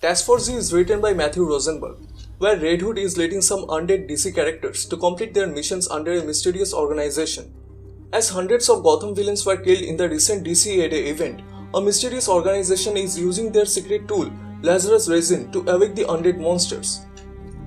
Task Force Z is written by Matthew Rosenberg, where Red Hood is leading some undead DC characters to complete their missions under a mysterious organization. As hundreds of Gotham villains were killed in the recent DC A-Day event, a mysterious organization is using their secret tool, Lazarus Resin, to awake the undead monsters.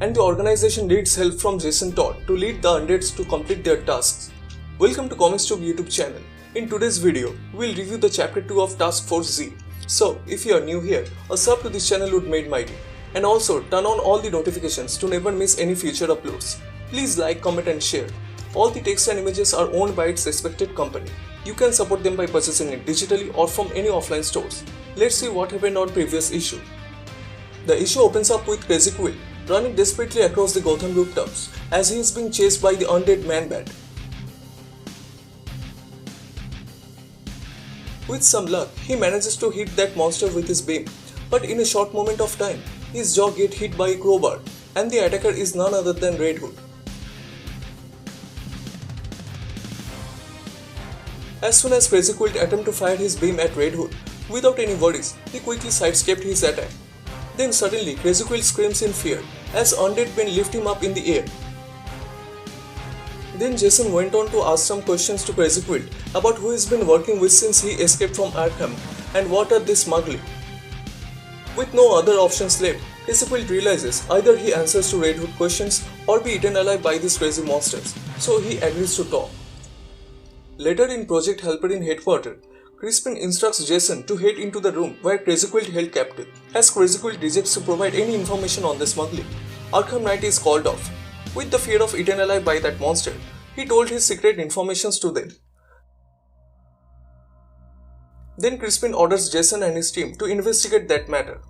And the organization needs help from Jason Todd to lead the undeads to complete their tasks. Welcome to ComicsTube YouTube channel. In today's video, we'll review the Chapter 2 of Task Force Z. So, if you are new here, a sub to this channel would make my day. And also, turn on all the notifications to never miss any future uploads. Please like, comment and share. All the text and images are owned by its respected company. You can support them by purchasing it digitally or from any offline stores. Let's see what happened on previous issue. The issue opens up with Crazy Quill running desperately across the Gotham rooftops as he is being chased by the undead Man-Bat. With some luck, he manages to hit that monster with his beam, but in a short moment of time, his jaw gets hit by a crowbar and the attacker is none other than Red Hood. As soon as Crazy Quill attempted to fire his beam at Red Hood, without any worries, he quickly sidestepped his attack. Then suddenly Crazy Quill screams in fear as undead men lift him up in the air. Then Jason went on to ask some questions to Crazy Quill about who he's been working with since he escaped from Arkham and what are they smuggling. With no other options left, Crazy Quill realizes either he answers to Red Hood questions or be eaten alive by these crazy monsters, so he agrees to talk. Later in Project Helper in headquarters, Crispin instructs Jason to head into the room where Crazy Quill held captive. As Crazy Quill rejects to provide any information on the smuggling, Arkham Knight is called off. With the fear of eaten alive by that monster, he told his secret informations to them. Then Crispin orders Jason and his team to investigate that matter.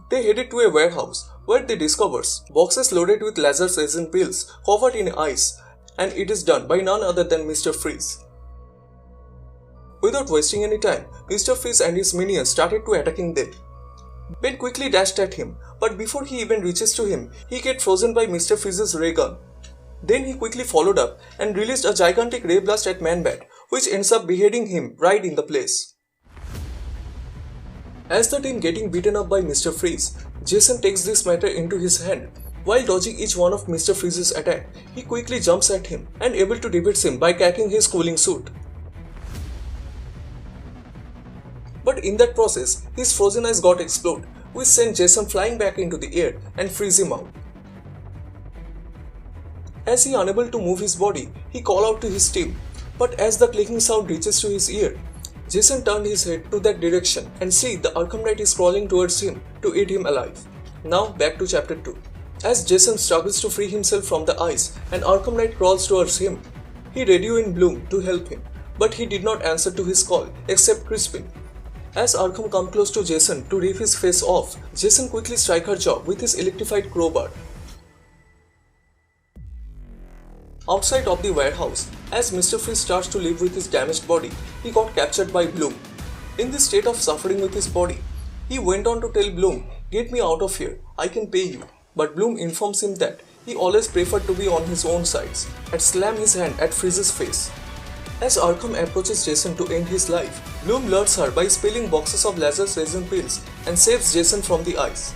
They headed to a warehouse where they discover boxes loaded with Lazarus Resin pills covered in ice, and it is done by none other than Mr. Freeze. Without wasting any time, Mr. Freeze and his minions started to attacking them. Ben quickly dashed at him, but before he even reaches to him, he gets frozen by Mr. Freeze's ray gun. Then he quickly followed up and released a gigantic ray blast at Man-Bat, which ends up beheading him right in the place. As the team getting beaten up by Mr. Freeze, Jason takes this matter into his hand. While dodging each one of Mr. Freeze's attack, he quickly jumps at him and able to defeat him by cracking his cooling suit. But in that process, his frozen eyes got exploded, which sent Jason flying back into the air and freeze him out. As he unable to move his body, he called out to his team, but as the clicking sound reaches to his ear, Jason turned his head to that direction and see the Arkham Knight is crawling towards him to eat him alive. Now back to chapter 2. As Jason struggles to free himself from the ice and Arkham Knight crawls towards him, he radioed in Bloom to help him, but he did not answer to his call except Crispin. As Arkham comes close to Jason to rip his face off, Jason quickly strikes her jaw with his electrified crowbar. Outside of the warehouse, as Mr. Freeze starts to live with his damaged body, he got captured by Bloom. In this state of suffering with his body, he went on to tell Bloom, "Get me out of here, I can pay you." But Bloom informs him that he always preferred to be on his own sides and slam his hand at Freeze's face. As Arkham approaches Jason to end his life, Bloom lures her by spilling boxes of Lazarus Resin pills and saves Jason from the ice.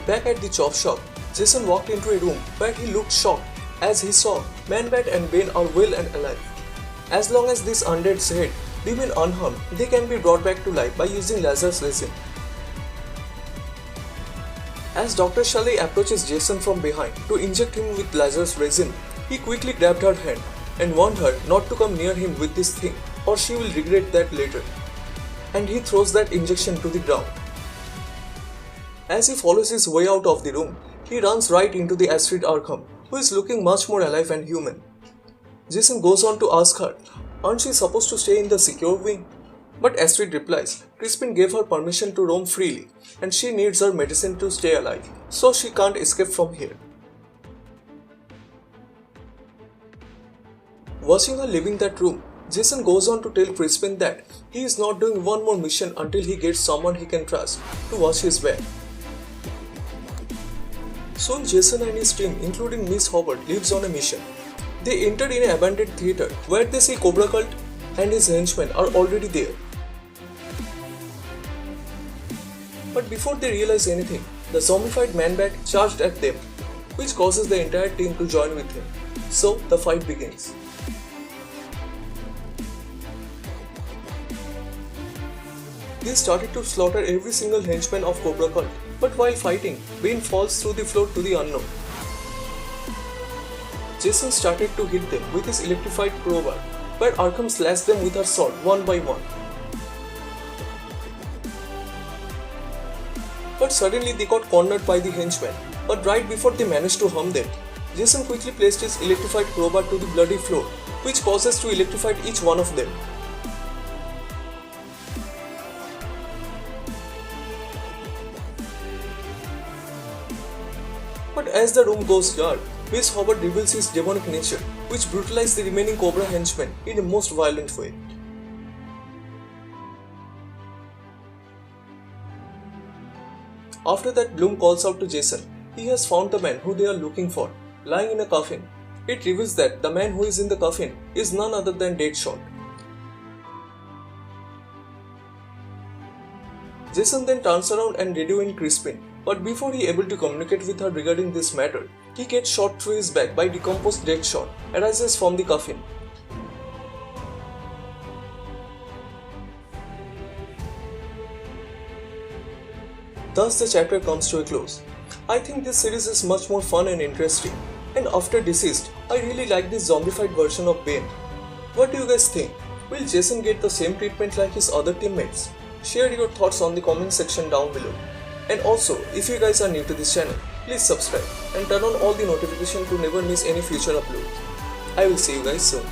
Back at the chop shop, Jason walked into a room where he looked shocked as he saw Man-Bat and Bane are well and alive. As long as these undead's head remain unharmed, they can be brought back to life by using Lazarus Resin. As Dr. Shelley approaches Jason from behind to inject him with Lazarus Resin, he quickly grabbed her hand and warned her not to come near him with this thing or she will regret that later. And he throws that injection to the ground. As he follows his way out of the room, he runs right into the Astrid Arkham, who is looking much more alive and human. Jason goes on to ask her, aren't she supposed to stay in the secure wing? But Astrid replies, Crispin gave her permission to roam freely and she needs her medicine to stay alive, so she can't escape from here. Watching her leaving that room, Jason goes on to tell Crispin that he is not doing one more mission until he gets someone he can trust to watch his back. Soon Jason and his team, including Miss Hobart, leaves on a mission. They enter in an abandoned theater where they see Cobra Cult and his henchmen are already there. But before they realize anything, the zombified Man-Bat charged at them, which causes the entire team to join with him. So the fight begins. They started to slaughter every single henchman of Cobra Cult, but while fighting, Bane falls through the floor to the unknown. Jason started to hit them with his electrified crowbar, but Arkham slashed them with her sword one by one. But suddenly they got cornered by the henchmen, but right before they managed to harm them, Jason quickly placed his electrified crowbar to the bloody floor, which causes to electrify each one of them. But as the room goes dark, Miss Hubbard reveals his demonic nature, which brutalizes the remaining Cobra henchmen in a most violent way. After that, Bloom calls out to Jason. He has found the man who they are looking for, lying in a coffin. It reveals that the man who is in the coffin is none other than Deadshot. Jason then turns around and radioing Crispin, but before he is able to communicate with her regarding this matter, he gets shot through his back by decomposed Deadshot arises from the coffin. Thus the chapter comes to a close. I think this series is much more fun and interesting, and after Deceased, I really like this zombified version of Bane. What do you guys think? Will Jason get the same treatment like his other teammates? Share your thoughts on the comment section down below. And also, if you guys are new to this channel, please subscribe and turn on all the notifications to never miss any future uploads. I will see you guys soon.